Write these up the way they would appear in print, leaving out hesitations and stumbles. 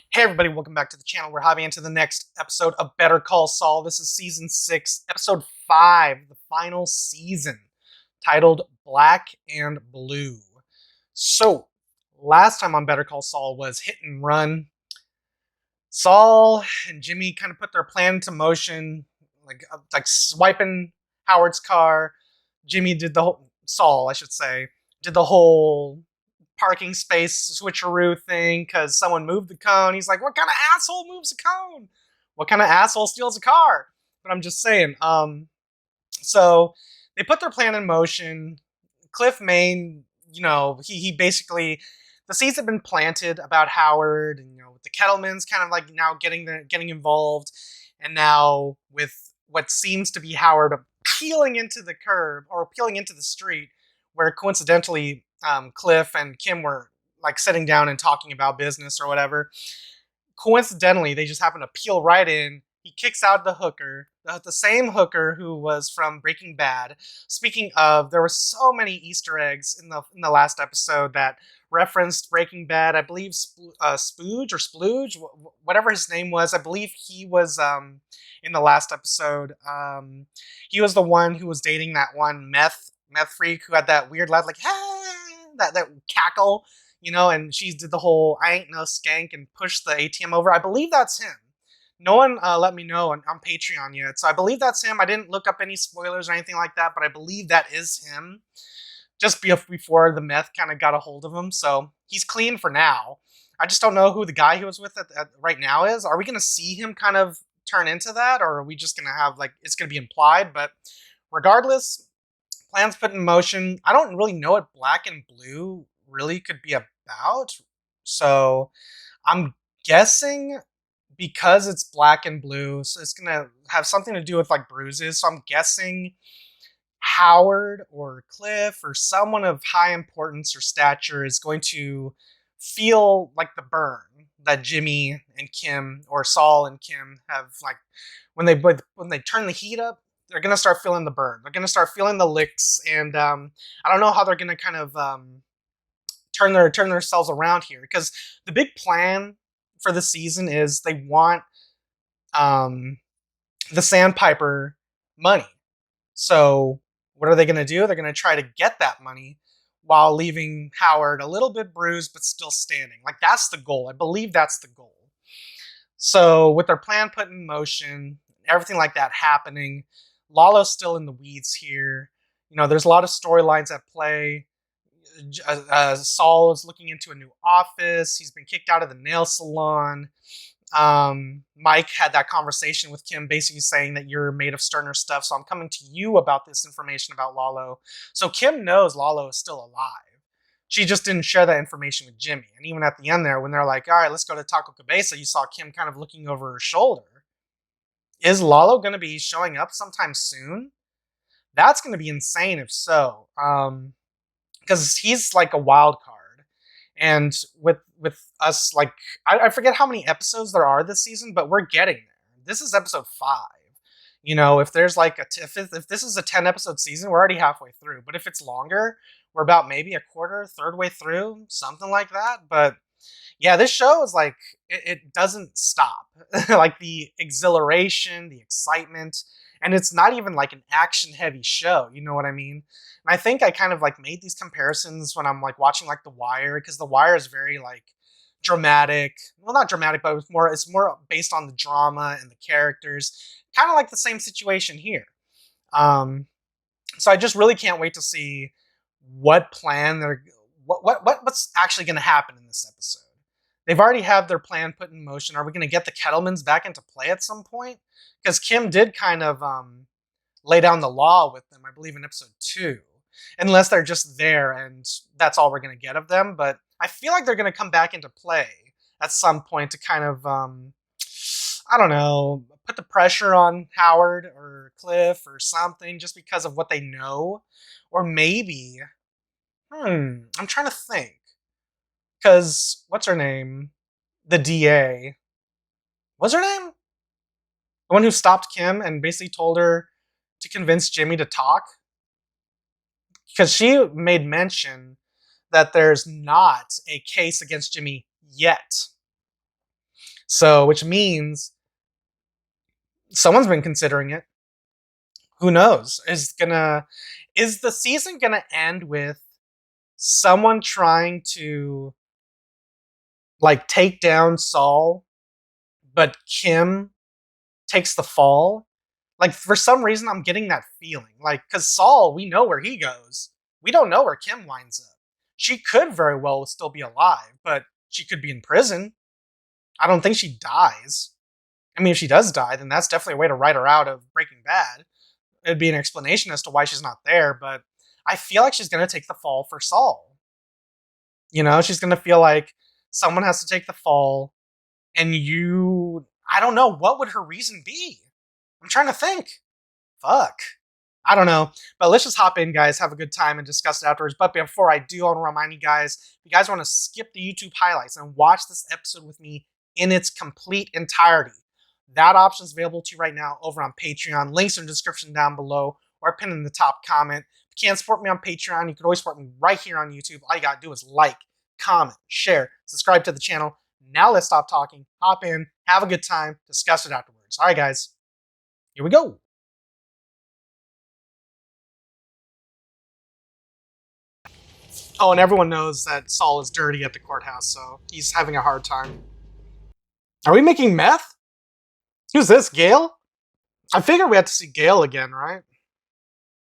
Hey everybody, welcome back to the channel. We're hopping into the next episode of Better Call Saul. This is season 6, episode 5, the final season, titled Black and Blue. So, last time on Better Call Saul was Hit and Run. Saul and Jimmy kind of put their plan into motion, like swiping Howard's car. Jimmy did the whole, Saul, I should say, did the whole parking space switcheroo thing because someone moved the cone. He's like, what kind of asshole moves a cone? What kind of asshole steals a car? But I'm just saying. So they put their plan in motion. Cliff Main, he basically, the seeds have been planted about Howard, and with the Kettlemans kind of like now getting involved, and now with what seems to be Howard peeling into the curb or peeling into the street, where coincidentally Cliff and Kim were like sitting down and talking about business or whatever. Coincidentally, they just happen to peel right in. He kicks out the hooker, the same hooker who was from Breaking Bad. Speaking of, there were so many Easter eggs in the last episode that referenced Breaking Bad. I believe Spooge or Splooge, whatever his name was. I believe he was in the last episode. He was the one who was dating that one meth freak who had that weird laugh, like that cackle, and she did the whole "I ain't no skank" and pushed the ATM over. I believe that's him. No one let me know on Patreon yet, so I believe that's him. I didn't look up any spoilers or anything like that, but I believe that is him. Just before the meth kind of got a hold of him, so he's clean for now. I just don't know who the guy he was with right now is. Are we going to see him kind of turn into that, or are we just going to have it's going to be implied? But regardless, plans put in motion. I don't really know what Black and Blue really could be about. So I'm guessing because it's Black and Blue, so it's going to have something to do with like bruises. So I'm guessing Howard or Cliff or someone of high importance or stature is going to feel like the burn that Jimmy and Kim or Saul and Kim have, like when they turn the heat up, they're gonna start feeling the burn. They're gonna start feeling the licks, and I don't know how they're gonna kind of turn themselves around here, because the big plan for the season is they want um, the Sandpiper money. So what are they gonna do? They're gonna try to get that money while leaving Howard a little bit bruised but still standing. Like, that's the goal. I believe that's the goal. So with their plan put in motion, everything like that happening, LALO's still in the weeds here. There's a lot of storylines at play. Saul is looking into a new office. He's been kicked out of the nail salon. Mike had that conversation with Kim, basically saying that you're made of sterner stuff, so I'm coming to you about this information about LALO. So Kim knows LALO is still alive. She just didn't share that information with Jimmy. And even at the end there, when they're like, all right, let's go to Taco Cabeza, you saw Kim kind of looking over her shoulder. Is LALO going to be showing up sometime soon? That's going to be insane if so. Because he's like a wild card. And with us, like, I forget how many episodes there are this season, but we're getting there. This is episode 5. If there's like if this is a 10 episode season, we're already halfway through. But if it's longer, we're about maybe a quarter, third way through, something like that. But yeah, this show is like, it doesn't stop. Like, the exhilaration, the excitement, and it's not even like an action heavy show. You know what I mean? And I think I kind of like made these comparisons when I'm like watching like The Wire, because The Wire is very like dramatic. Well, not dramatic, but it's more based on the drama and the characters. Kind of like the same situation here. Um, so I just really can't wait to see what plan they're what's actually going to happen in this episode. They've already had their plan put in motion. Are we going to get the Kettlemans back into play at some point? Because Kim did kind of lay down the law with them, I believe, in episode 2. Unless they're just there and that's all we're going to get of them. But I feel like they're going to come back into play at some point to kind of, I don't know, put the pressure on Howard or Cliff or something, just because of what they know. Or maybe, I'm trying to think. Because, what's her name? The DA. What's her name? The one who stopped Kim and basically told her to convince Jimmy to talk? Because she made mention that there's not a case against Jimmy yet. So, which means someone's been considering it. Who knows? Is the season gonna end with someone trying to like take down Saul, but Kim takes the fall? Like, for some reason, I'm getting that feeling. Like, because Saul, we know where he goes. We don't know where Kim winds up. She could very well still be alive, but she could be in prison. I don't think she dies. I mean, if she does die, then that's definitely a way to write her out of Breaking Bad. It'd be an explanation as to why she's not there, but I feel like she's going to take the fall for Saul. You know, she's going to feel like someone has to take the fall, and I don't know, what would her reason be? I'm trying to think. Fuck. I don't know. But let's just hop in, guys, have a good time, and discuss it afterwards. But before I do, I want to remind you guys, if you guys want to skip the YouTube highlights and watch this episode with me in its complete entirety, that option is available to you right now over on Patreon. Links in the description down below or pinned in the top comment. If you can't support me on Patreon, you can always support me right here on YouTube. All you gotta do is like, comment, share, subscribe to the channel. Now let's stop talking, hop in, have a good time, discuss it afterwards. All right, guys, here we go. Oh, and everyone knows that Saul is dirty at the courthouse, so he's having a hard time. Are we making meth? Who's this, Gale? I figured we had to see Gale again, right?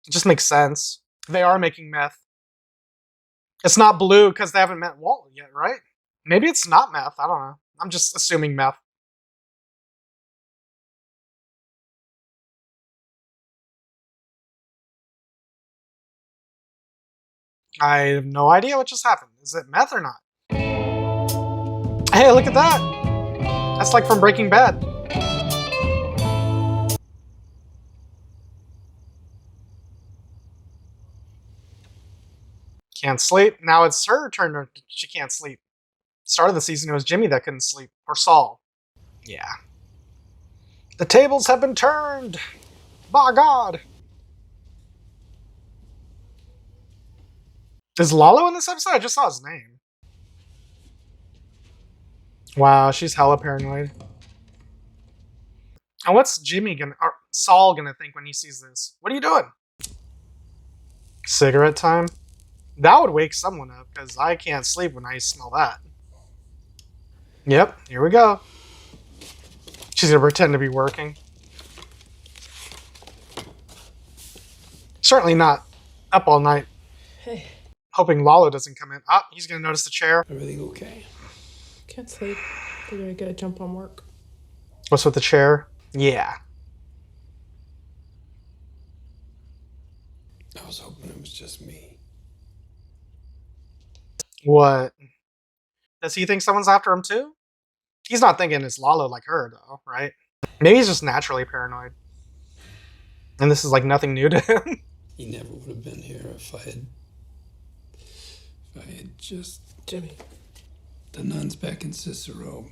It just makes sense. They are making meth. It's not blue because they haven't met Walt yet, right? Maybe it's not meth. I don't know. I'm just assuming meth. I have no idea what just happened. Is it meth or not? Hey, look at that! That's like from Breaking Bad. Can't sleep. Now it's her turn to she can't sleep. Start of the season, it was Jimmy that couldn't sleep. Or Saul. Yeah. The tables have been turned! By God! Is LALO in this episode? I just saw his name. Wow, she's hella paranoid. And what's Saul gonna think when he sees this? What are you doing? Cigarette time? That would wake someone up, because I can't sleep when I smell that. Yep, here we go. She's gonna pretend to be working. Certainly not up all night. Hey. Hoping LALO doesn't come in. Ah, he's gonna notice the chair. Everything okay? Can't sleep. Figure I gotta jump on work. What's with the chair? Yeah. I was hoping it was just me. What? Does he think someone's after him too? He's not thinking it's LALO like her, though, right? Maybe he's just naturally paranoid. And this is like nothing new to him. He never would have been here if I had just... Jimmy. The nuns back in Cicero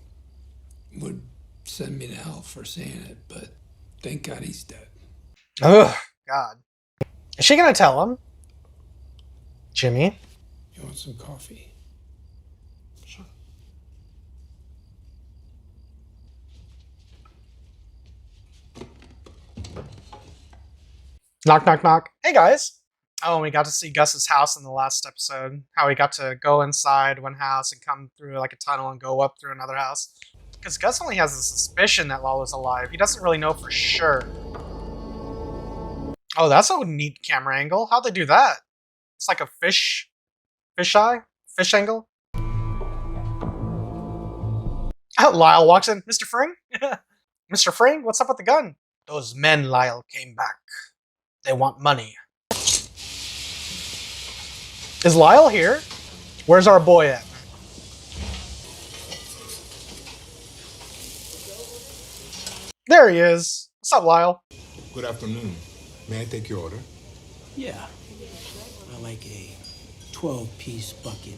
would send me to hell for saying it, but thank God he's dead. Ugh, God. Is she gonna tell him? Jimmy? You want some coffee? Sure. Knock, knock, knock. Hey, guys. Oh, we got to see Gus's house in the last episode. How he got to go inside one house and come through like a tunnel and go up through another house. Because Gus only has a suspicion that LALO's alive. He doesn't really know for sure. Oh, that's a neat camera angle. How'd they do that? It's like a fish angle. Lyle walks in. Mr. Fring? Mr. Fring, what's up with the gun? Those men, Lyle, came back. They want money. Is Lyle here? Where's our boy at? There he is. What's up, Lyle? Good afternoon. May I take your order? Yeah. I like a 12-piece bucket,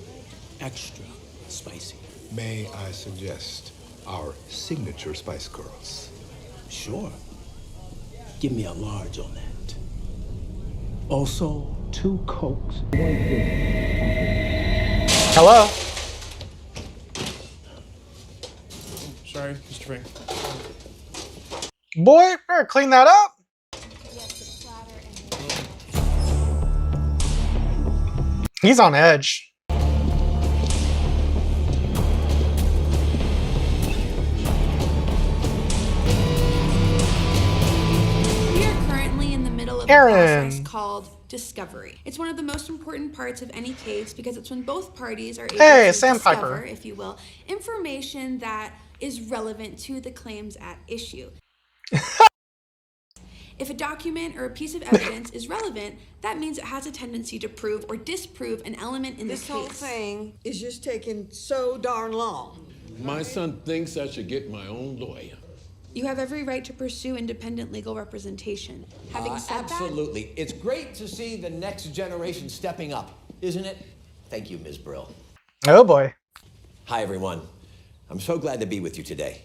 extra spicy. May I suggest our signature spice girls? Sure. Give me a large on that. Also, 2 Cokes. Hello? Sorry, Mr. Frank. Boy, better clean that up. He's on edge. We are currently in the middle of Aaron. a process called discovery. It's one of the most important parts of any case because it's when both parties are able to Sandpiper. discover, if you will, information that is relevant to the claims at issue. If a document or a piece of evidence is relevant, that means it has a tendency to prove or disprove an element in the case. This whole thing is just taking so darn long. My son thinks I should get my own lawyer. You have every right to pursue independent legal representation. Having said absolutely. It's great to see the next generation stepping up, isn't it? Thank you, Ms. Brill. Oh boy. Hi, everyone. I'm so glad to be with you today.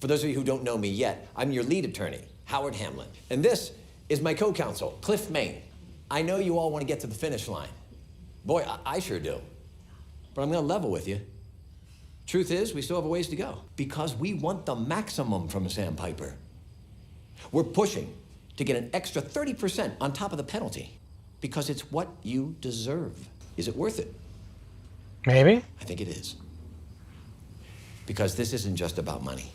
For those of you who don't know me yet, I'm your lead attorney, Howard Hamlin. And this is my co-counsel, Cliff Main. I know you all want to get to the finish line. Boy, I sure do. But I'm going to level with you. Truth is, we still have a ways to go because we want the maximum from Sandpiper. We're pushing to get an extra 30% on top of the penalty because it's what you deserve. Is it worth it? Maybe. I think it is. Because this isn't just about money.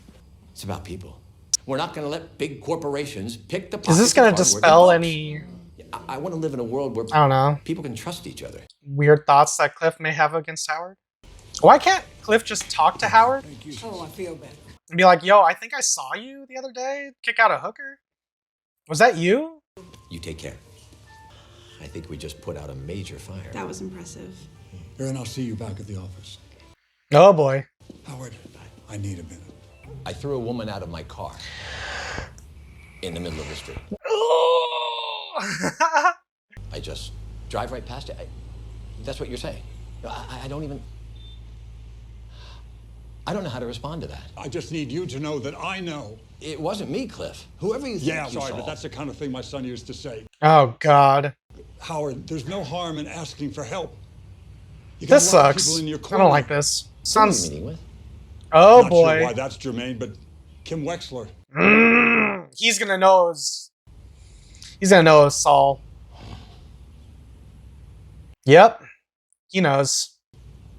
It's about people. We're not going to let big corporations pick the pockets. Is this going to dispel any... I want to live in a world where I don't know. people can trust each other. Weird thoughts that Cliff may have against Howard? Why can't Cliff just talk to Howard? Oh, I feel better. And be like, yo, I think I saw you the other day kick out a hooker. Was that you? You take care. I think we just put out a major fire. that was impressive. Aaron, I'll see you back at the office. Oh boy. Howard, I need a minute. I threw a woman out of my car in the middle of the street. I just drive right past it. That's what you're saying. I don't even... I don't know how to respond to that. I just need you to know that I know. It wasn't me, Cliff. Whoever you think Yeah, you sorry, saw. but that's the kind of thing my son used to say. Oh god. Howard, there's no harm in asking for help. You got This a lot of sucks. people in your I corner. don't like this. Who are you Sounds... meeting with? Oh Not boy. sure why that's germane, but Kim Wexler. He's gonna know his... He's gonna know his Saul. Yep. He knows.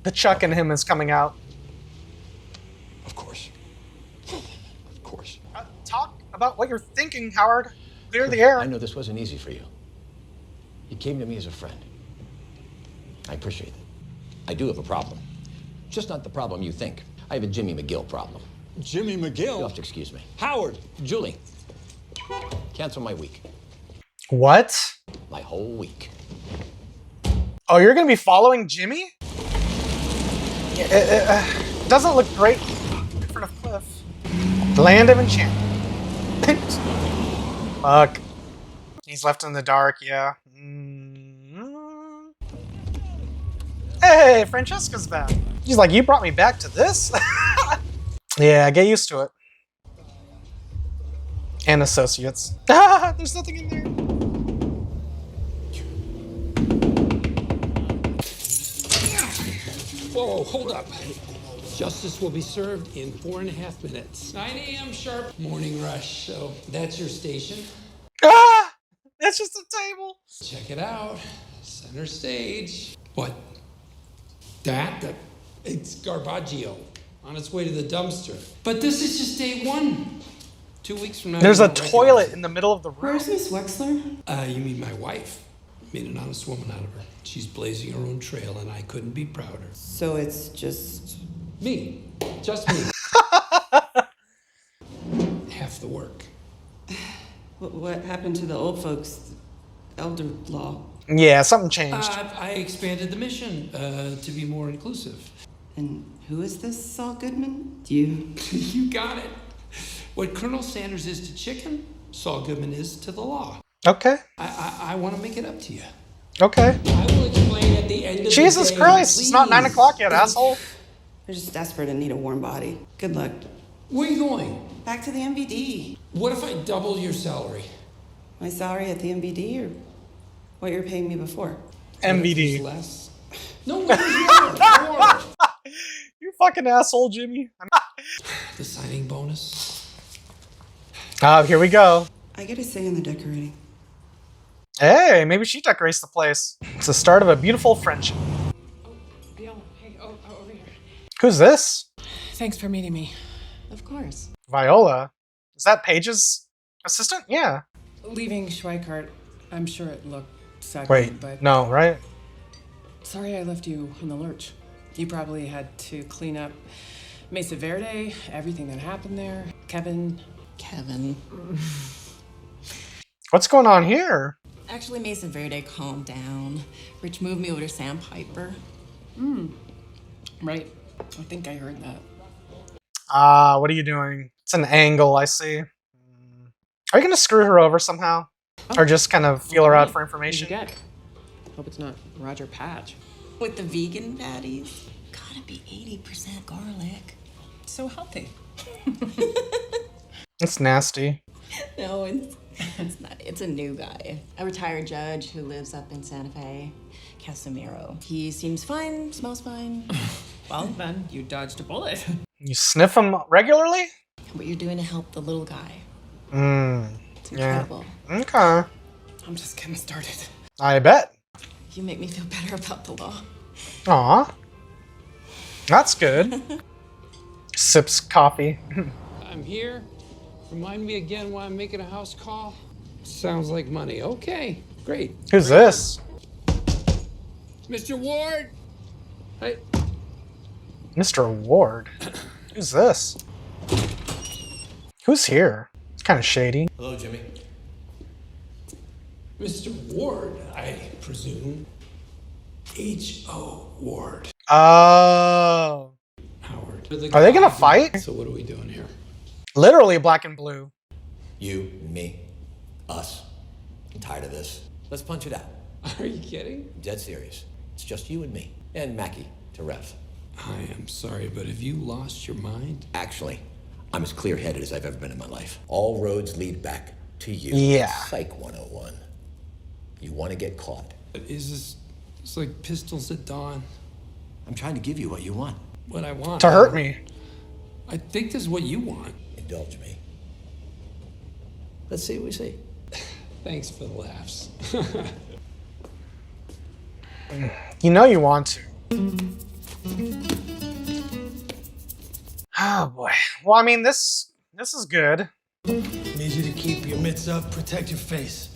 The Chuck in him is coming out. Of course. Of course. Talk about what you're thinking, Howard. Clear the air. I know this wasn't easy for you. You came to me as a friend. I appreciate it. I do have a problem. Just not the problem you think. I have a Jimmy McGill problem. Jimmy McGill? You'll have to excuse me. Howard! Julie, cancel my week. What? My whole week. Oh, you're gonna be following Jimmy? It doesn't look great in front of Cliff. Land of Enchantment. Fuck. He's left in the dark, yeah. Hey, Francesca's back. She's like, you brought me back to this? Yeah, get used to it. And associates. There's nothing in there. Whoa, hold up. Justice will be served in 4.5 minutes. 9 a.m. sharp. Morning rush. So that's your station. Ah! That's just a table. Check it out. Center stage. What? That? It's Garbaggio on its way to the dumpster. But this is just day one. 2 weeks from now. There's you a won't toilet recognize in the middle of the room. Where's Miss Wexler? You mean my wife? Made an honest woman out of her. She's blazing her own trail, and I couldn't be prouder. So it's just... Me. Just me. Half the work. What happened to the old folks? Elder law. Yeah, something changed. I expanded the mission to be more inclusive. And who is this Saul Goodman? You? You got it. What Colonel Sanders is to chicken, Saul Goodman is to the law. Okay. I want to make it up to you. Okay. I will explain at the end of Jesus the day. Christ, it's not 9 please. o'clock yet, asshole. They're just desperate and need a warm body. Good luck. Where are you going? Back to the MVD. What if I double your salary? My salary at the MVD or what you were paying me before? What if it's MVD. less? No, what is more? More. You fucking asshole, Jimmy. The signing bonus. Here we go. I get a say in the decorating. Hey, maybe she decorates the place. It's the start of a beautiful friendship. Hey, over here. Who's this? Thanks for meeting me. Of course. Viola. Is that Paige's assistant? Yeah. Leaving Schweikart, I'm sure it looked sad, Wait, but no, right? sorry I left you in the lurch. You probably had to clean up Mesa Verde, everything that happened there. Kevin. What's going on here? Actually, Mesa Verde calmed down. Rich moved me over to Sandpiper. Right. I think I heard that. What are you doing? It's an angle, I see. Are you gonna screw her over somehow? Or just kind of feel her out for information? What'd you get? Hope it's not Roger Patch. With the vegan patties. Gotta be 80% garlic. So healthy. It's nasty. No, it's not. It's a new guy. A retired judge who lives up in Santa Fe. Casimiro. He seems fine, smells fine. Well, then you dodged a bullet. You sniff them regularly? What you're doing to help the little guy. It's Yeah. incredible. Okay. I'm just getting started. I bet. You make me feel better about the law. Aw. That's good. Sips coffee. I'm here. Remind me again why I'm making a house call. Sounds like money. Okay, great. Who's this? Mr. Ward. Hey. Mr. Ward. Who's this? Who's here? It's kind of shady. Hello, Jimmy. Mr. Ward, I presume. H.O. Ward. Oh. Howard. Are they gonna fight? So what are we doing here? Literally black and blue. You, me, us. I'm tired of this. Let's punch it out. Are you kidding? I'm dead serious. It's just you and me. And Mackie to ref. I am sorry, but have you lost your mind? Actually, I'm as clear-headed as I've ever been in my life. All roads lead back to you. Yeah. Psych 101. You want to get caught. Is this it's like pistols at dawn? I'm trying to give you what you want. What I want. To hurt me. I think this is what you want. Indulge me. Let's see what we see. Thanks for the laughs. You know you want to. Oh boy. Well, I mean, this is good. Need you to keep your mitts up, protect your face.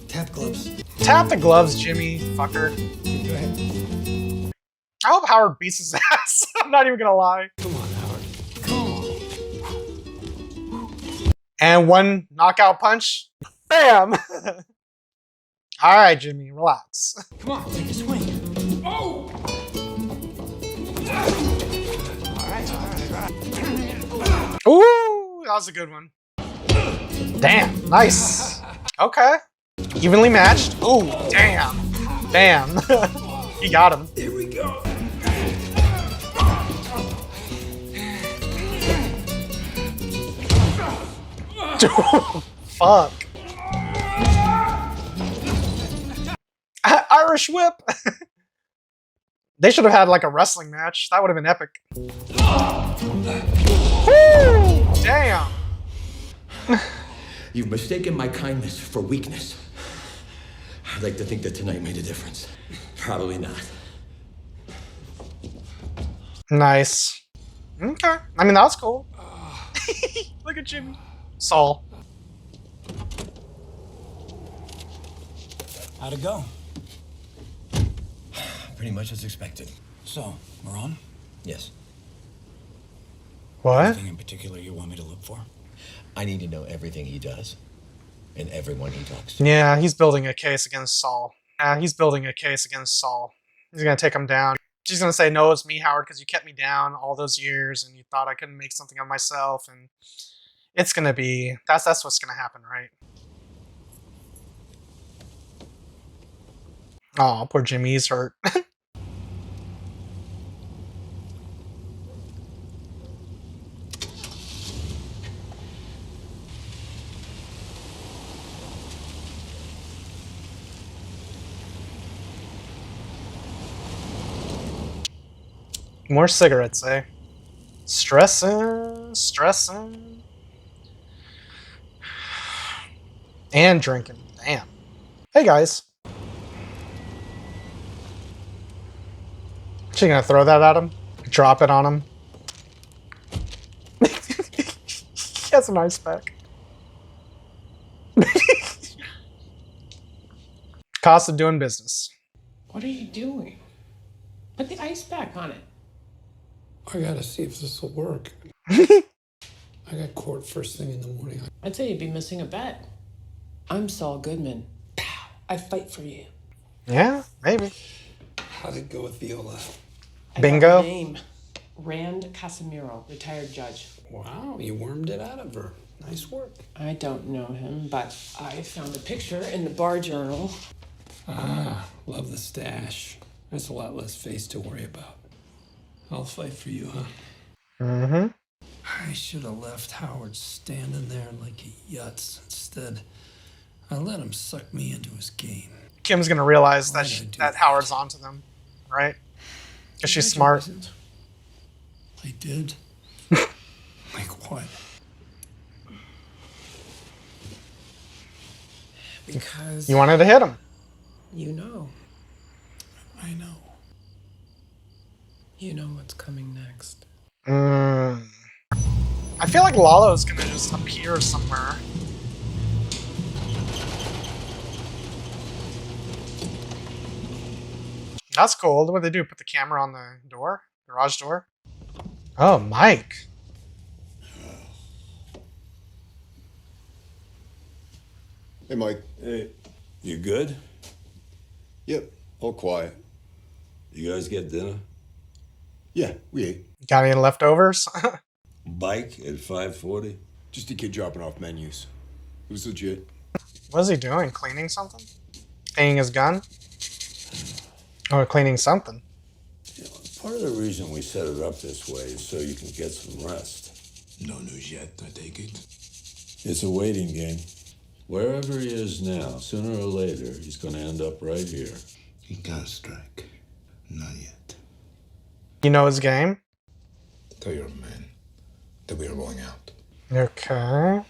Tap gloves. Tap the gloves, Jimmy, fucker. Go ahead. I hope Howard beats his ass. I'm not even gonna lie. Come on, Howard. Come on. And one knockout punch. Bam! All right, Jimmy, relax. Come on, take a swing. Oh! Ooh, that was a good one. Damn, nice. Okay. Evenly matched. Ooh, damn. Bam. He got him. Here we go. Fuck. Irish whip. They should have had like a wrestling match. That would have been epic. Woo! Damn. You've mistaken my kindness for weakness. I'd like to think that tonight made a difference. Probably not. Nice. Okay. I mean, that was cool. Look at Jimmy. Saul. How'd it go? Pretty much as expected. So, we're on? Yes. What? Anything in particular you want me to look for? I need to know everything he does and everyone he talks to. Yeah, he's building a case against Saul. He's building a case against Saul. He's gonna take him down. She's gonna say, "No, it's me, Howard, because you kept me down all those years, and you thought I couldn't make something of myself." And it's gonna be that's what's gonna happen, right? Oh, poor Jimmy's hurt. More cigarettes, eh? Stressing. stressing, and drinking. Damn. Hey guys. She gonna throw that at him? Drop it on him? He has an ice pack. Cost of doing business. What are you doing? Put the ice back on it. I gotta see if this will work. I got court first thing in the morning. I'd say you'd be missing a bet. I'm Saul Goodman. Pow! I fight for you. Yeah, maybe. How'd it go with Viola? Bingo. I got her name. Rand Casimiro, retired judge. Wow, you wormed it out of her. Nice work. I don't know him, but I found a picture in the bar journal. Ah, love the stash. That's a lot less face to worry about. I'll fight for you, huh? Mm-hmm. I should have left Howard standing there like a yutz. Instead, I let him suck me into his game. Kim's gonna realize Why that did I do that that? Howard's onto them, right? Because she's smart. I did? Like what? Because You wanted to hit him. you know. I know. You know what's coming next. I feel like LALO's gonna just appear somewhere. That's cool. What do they do? Put the camera on the door? Garage door? Oh, Mike. Hey, Mike. Hey, you good? Yep, all quiet. You guys get dinner? Yeah, we ate. Got any leftovers? Bike at 5:40? Just a kid dropping off menus. It was legit. What is he doing? Cleaning something? Cleaning his gun? Or cleaning something? Part of the reason we set it up this way is so you can get some rest. No news yet, I take it. It's a waiting game. Wherever he is now, sooner or later, he's going to end up right here. He can't strike. Not yet. You know his game? Tell your men that we are going out. Okay.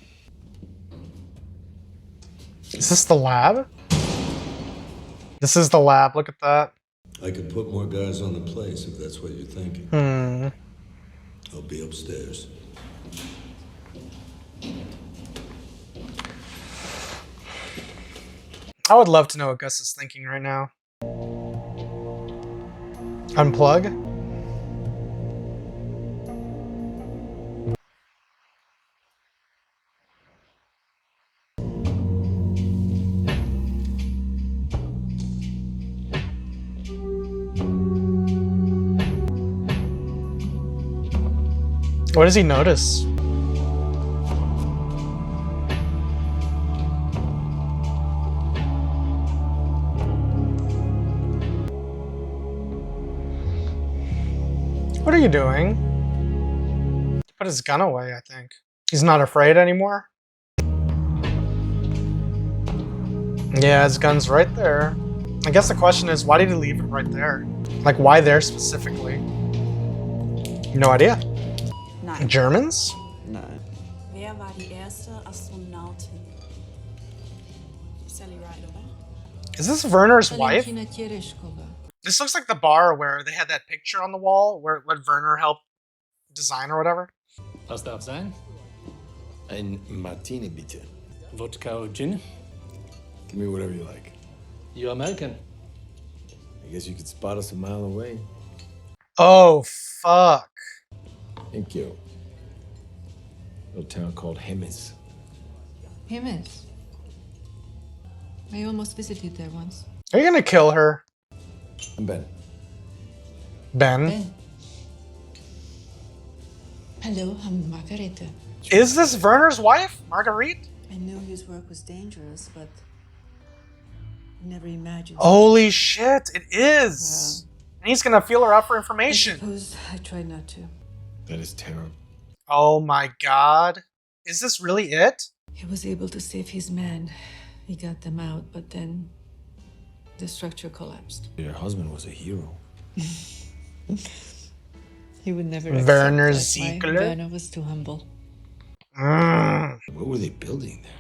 Is this the lab? This is the lab. Look at that. I could put more guys on the place if that's what you're thinking. I'll be upstairs. I would love to know what Gus is thinking right now. Unplug? What does he notice? What are you doing? He put his gun away, I think. He's not afraid anymore? Yeah, his gun's right there. I guess the question is, why did he leave it right there? Like, why there specifically? No idea. Nein. Germans? Nein. Wer war die erste Astronautin? Sally Ride, oder? Is this Werner's wife? Valentina Tereshkova. This looks like the bar where they had that picture on the wall where what Werner helped design or whatever. Was darf sein? Ein Martini, bitte. Vodka or gin? Give me whatever you like. You American? I guess you could spot us a mile away. Oh, fuck. Thank you. A little town called Hemis. Hemis. I almost visited there once. Are you gonna kill her? I'm Ben. Ben? Hello, I'm Margarete. Is this Werner's wife, Marguerite? I knew his work was dangerous, but I never imagined. Holy shit, it is! And he's gonna feel her out for information. I suppose I tried not to. That is terrible. Oh my god. Is this really it? He was able to save his men. He got them out, but then the structure collapsed. Your husband was a hero. He would never Werner accept that. Ziegler? Werner was too humble. What were they building there?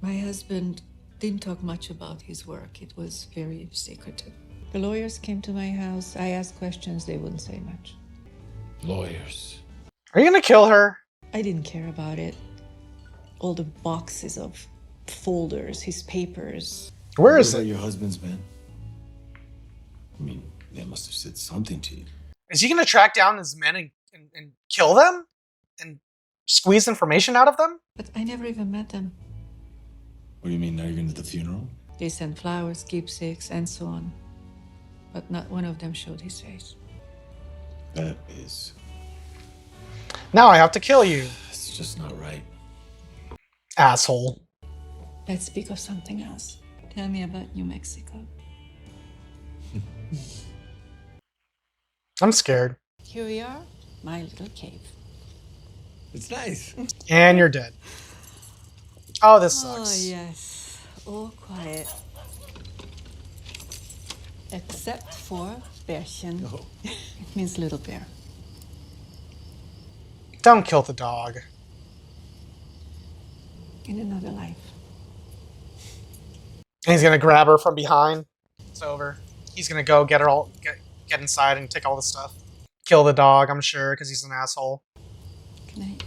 My husband didn't talk much about his work. It was very secretive. The lawyers came to my house. I asked questions. They wouldn't say much. Lawyers. Are you gonna kill her? I didn't care about it. All the boxes of folders, his papers. Where is What it? about your husband's man? I mean, they must have said something to you. Is he gonna track down his men and kill them? And squeeze information out of them? But I never even met them. What do you mean, not even at the funeral? They sent flowers, keepsakes, and so on. But not one of them showed his face. That is... Now I have to kill you. It's just not right. Asshole. Let's speak of something else. Tell me about New Mexico. I'm scared. Here we are, my little cave. It's nice. And you're dead. Oh, this sucks. Oh, yes. All quiet. Except for Bärchen. Oh. It means little bear. Don't kill the dog. In another life. And he's gonna grab her from behind. It's over. He's gonna go get her all, get inside and take all the stuff. Kill the dog, I'm sure, because he's an asshole. Good night.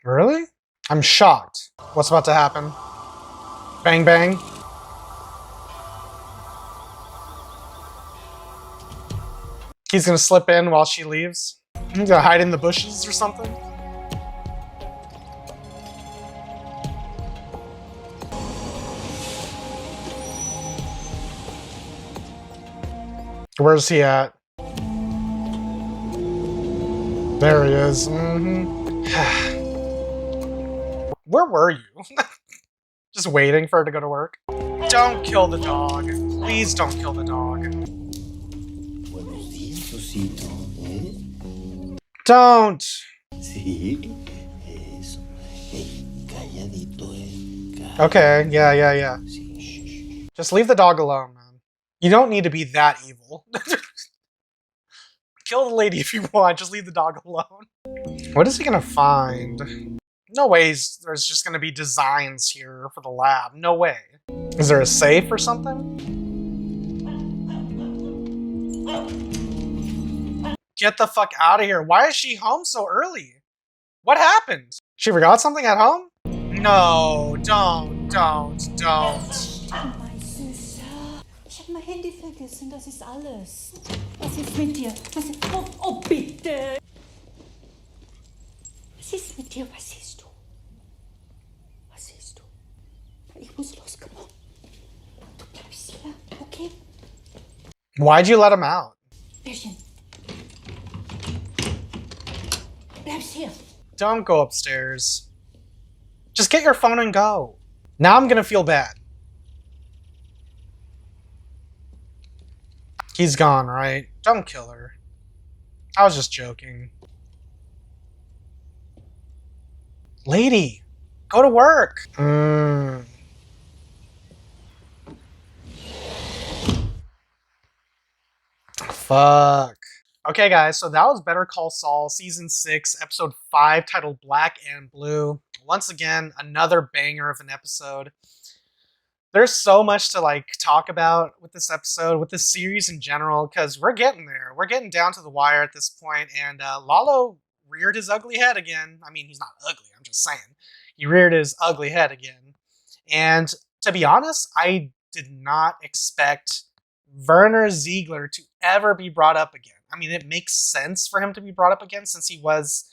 Really? I'm shocked. What's about to happen? Bang bang. He's gonna slip in while she leaves. He's gonna hide in the bushes or something. Where's he at? There he is. Where were you? Just waiting for her to go to work? Don't kill the dog. Please don't kill the dog. Buenos días, Osito. Don't! Sí, eso. Calladito, Okay, yeah. Just leave the dog alone, man. You don't need to be that evil. Kill the lady if you want, just leave the dog alone. What is he gonna find? No ways there's just gonna be designs here for the lab. No way. Is there a safe or something? Get the fuck out of here. Why is she home so early? What happened? She forgot something at home? No, don't. Mein Süßer, ich habe mein Handy vergessen, das ist alles. Was ist mit dir? Oh, bitte! Was ist mit dir? Was siehst du? Was siehst du? Ich muss los, komm on. Du bleibst hier, okay? Why'd you let him out? Bärchen. Bleibst hier. Don't go upstairs. Just get your phone and go. Now I'm gonna feel bad. He's gone, right? Don't kill her. I was just joking. Lady, go to work. Fuck. Okay, guys, so that was Better Call Saul, Season 6, Episode 5, titled Black and Blue. Once again, another banger of an episode. There's so much to talk about with this episode, with this series in general, because we're getting there. We're getting down to the wire at this point, and LALO reared his ugly head again. I mean, he's not ugly, I'm just saying. He reared his ugly head again. And to be honest, I did not expect Werner Ziegler to ever be brought up again. I mean, it makes sense for him to be brought up again since he was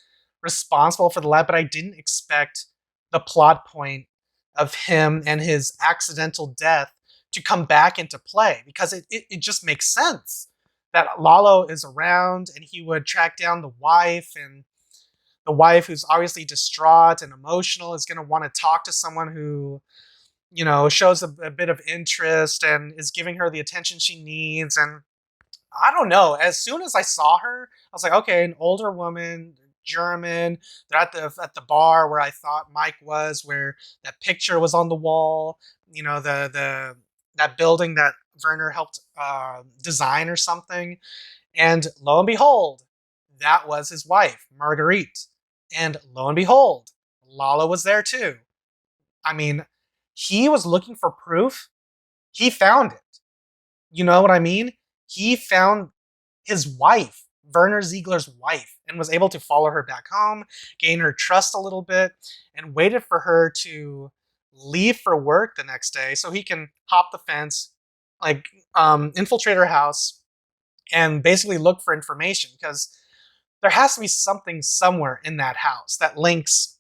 responsible for the lab, but I didn't expect the plot point of him and his accidental death to come back into play, because it just makes sense that LALO is around and he would track down the wife, and the wife, who's obviously distraught and emotional, is going to want to talk to someone who, you know, shows a bit of interest and is giving her the attention she needs. And I don't know, as soon as I saw her, I was like, okay, an older woman, German, they're at the bar where I thought Mike was, where that picture was on the wall, you know, the that building that Werner helped design or something. And lo and behold, that was his wife, Marguerite. And lo and behold, Lalo was there too. I mean, he was looking for proof. He found it. You know what I mean? He found his wife, Werner Ziegler's wife, and was able to follow her back home, gain her trust a little bit, and waited for her to leave for work the next day so he can hop the fence, like infiltrate her house, and basically look for information because there has to be something somewhere in that house that links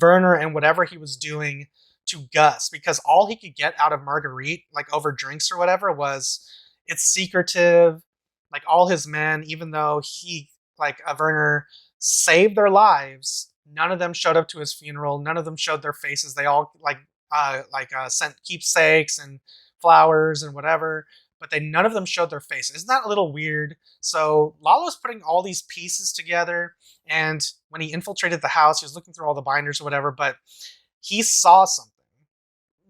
Werner and whatever he was doing to Gus, because all he could get out of Marguerite, like over drinks or whatever, was it's secretive. Like all his men, even though he, like Werner, saved their lives, none of them showed up to his funeral. None of them showed their faces. They all sent keepsakes and flowers and whatever, but they none of them showed their faces. Isn't that a little weird? So Lalo's putting all these pieces together, and when he infiltrated the house, he was looking through all the binders or whatever, but he saw something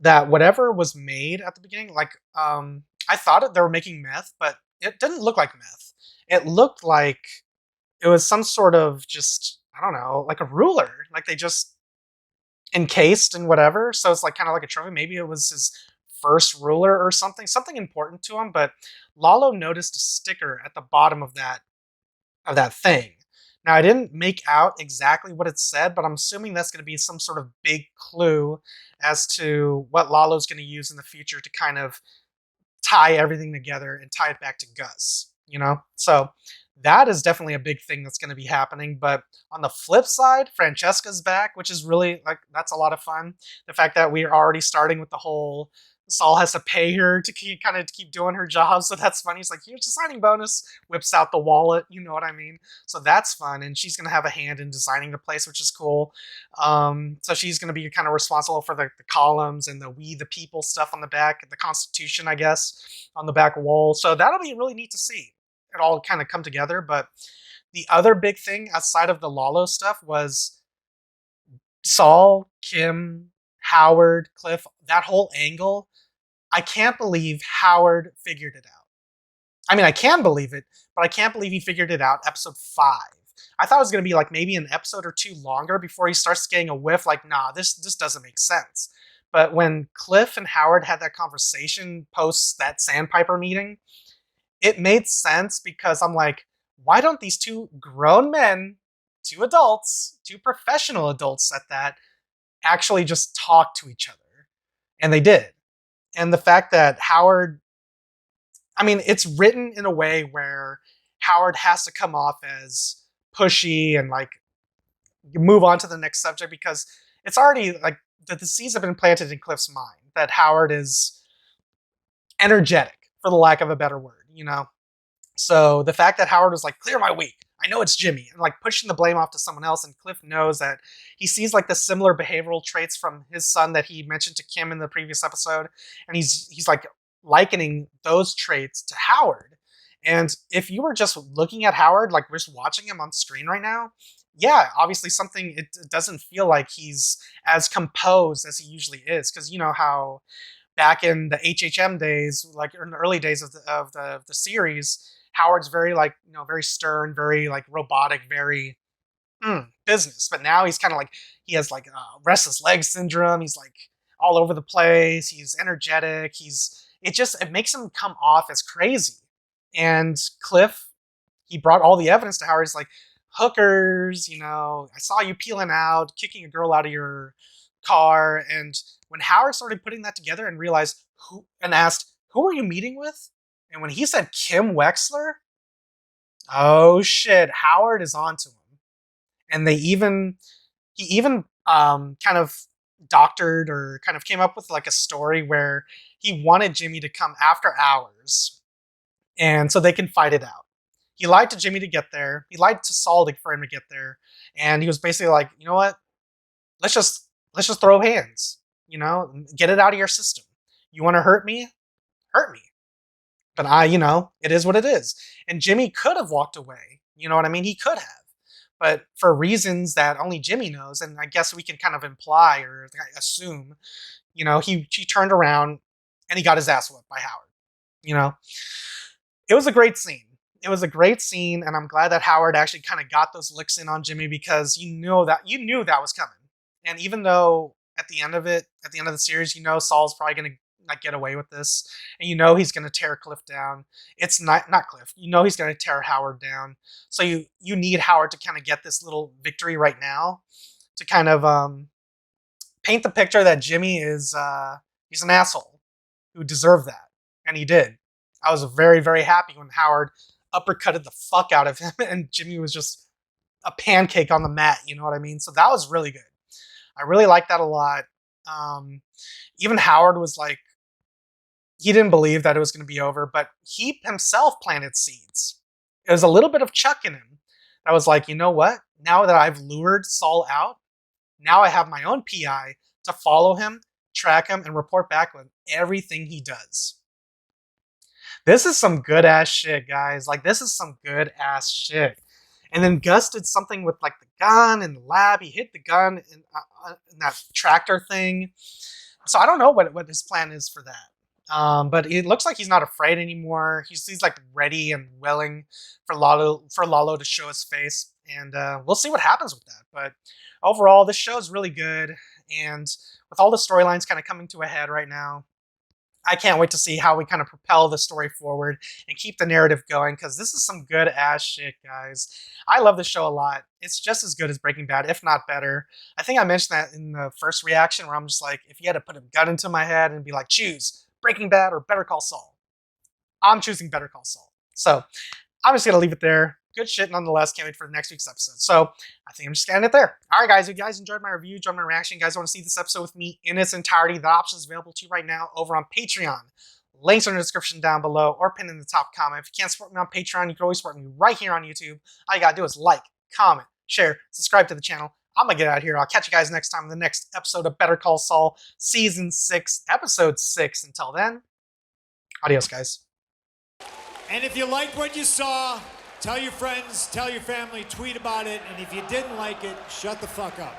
that whatever was made at the beginning, like I thought they were making meth, but it didn't look like meth. It looked like it was some sort of just, I don't know, like a ruler. Like they just encased and whatever. So it's like kind of like a trophy. Maybe it was his first ruler or something important to him. But Lalo noticed a sticker at the bottom of that thing. Now I didn't make out exactly what it said, but I'm assuming that's going to be some sort of big clue as to what Lalo's going to use in the future to kind of tie everything together and tie it back to Gus, you know? So that is definitely a big thing that's going to be happening. But on the flip side, Francesca's back, which is really, like, that's a lot of fun. The fact that we are already starting with the whole Saul has to pay her to keep doing her job, so that's funny. He's like, here's a signing bonus, whips out the wallet, you know what I mean? So that's fun, and she's going to have a hand in designing the place, which is cool. So she's going to be kind of responsible for the columns and the We the People stuff on the back, the Constitution, I guess, on the back wall. So that'll be really neat to see it all kind of come together. But the other big thing outside of the Lalo stuff was Saul, Kim, Howard, Cliff, that whole angle. I can't believe Howard figured it out. I mean, I can believe it, but I can't believe he figured it out episode 5. I thought it was going to be like maybe an episode or 2 longer before he starts getting a whiff like, nah, this doesn't make sense. But when Cliff and Howard had that conversation post that Sandpiper meeting, it made sense because I'm like, why don't these two grown men, two adults, two professional adults at that, actually just talk to each other? And they did. And the fact that Howard, I mean, it's written in a way where Howard has to come off as pushy and like move on to the next subject because it's already like the seeds have been planted in Cliff's mind that Howard is energetic, for the lack of a better word, you know? So the fact that Howard was like, clear my week, I know it's Jimmy, and like pushing the blame off to someone else, and Cliff knows that he sees like the similar behavioral traits from his son that he mentioned to Kim in the previous episode, and he's like likening those traits to Howard. And if you were just looking at Howard, like we're just watching him on screen right now, yeah, obviously it doesn't feel like he's as composed as he usually is, because you know how back in the HHM days, like in the early days of the series, Howard's very like, you know, very stern, very like robotic, very business. But now he's kind of like, he has like restless leg syndrome. He's like all over the place. He's energetic. It makes him come off as crazy. And Cliff, he brought all the evidence to Howard. He's like, hookers, you know, I saw you peeling out, kicking a girl out of your car. And when Howard started putting that together and realized and asked, who are you meeting with? And when he said Kim Wexler, oh shit, Howard is onto him. And he even kind of doctored or kind of came up with like a story where he wanted Jimmy to come after hours, and so they can fight it out. He lied to Jimmy to get there. He lied to Saul for him to get there, and he was basically like, you know what? Let's just throw hands. You know, get it out of your system. You want to hurt me? Hurt me. But it is what it is. And Jimmy could have walked away. You know what I mean? He could have. But for reasons that only Jimmy knows, and I guess we can kind of imply or assume, you know, he turned around and he got his ass whooped by Howard. You know, it was a great scene. It was a great scene, and I'm glad that Howard actually kind of got those licks in on Jimmy, because you knew that was coming. And even though at the end of the series, Saul's probably gonna like get away with this, and he's gonna tear Cliff down. It's not Cliff. He's gonna tear Howard down. So you need Howard to kind of get this little victory right now to kind of paint the picture that Jimmy is he's an asshole who deserved that, and he did. I was very, very happy when Howard uppercutted the fuck out of him, and Jimmy was just a pancake on the mat. You know what I mean? So that was really good. I really liked that a lot. Even Howard was like, he didn't believe that it was going to be over, but he himself planted seeds. It was a little bit of Chuck in him. I was like, you know what? Now that I've lured Saul out, now I have my own PI to follow him, track him, and report back on everything he does. This is some good ass shit, guys. Like, this is some good ass shit. And then Gus did something with like the gun in the lab. He hit the gun in that tractor thing. So I don't know what his plan is for that. But it looks like he's not afraid anymore. He's like ready and willing for LALO to show his face, and we'll see what happens with that. But overall, this show is really good, and with all the storylines kind of coming to a head right now, I can't wait to see how we kind of propel the story forward and keep the narrative going, because this is some good ass shit, guys. I love this show a lot. It's just as good as Breaking Bad, if not better. I think I mentioned that in the first reaction, where I'm just like, if you had to put a gun into my head and be like, choose Breaking Bad or Better Call Saul, I'm choosing Better Call Saul. So I'm just going to leave it there. Good shit nonetheless. Can't wait for the next week's episode. So I think I'm just going to end it there. All right, guys. If you guys enjoyed my review, enjoyed my reaction, you guys want to see this episode with me in its entirety, the option is available to you right now over on Patreon. Links are in the description down below or pinned in the top comment. If you can't support me on Patreon, you can always support me right here on YouTube. All you got to do is like, comment, share, subscribe to the channel. I'm going to get out of here. I'll catch you guys next time in the next episode of Better Call Saul, Season 6, Episode 6. Until then, adios, guys. And if you liked what you saw, tell your friends, tell your family, tweet about it. And if you didn't like it, shut the fuck up.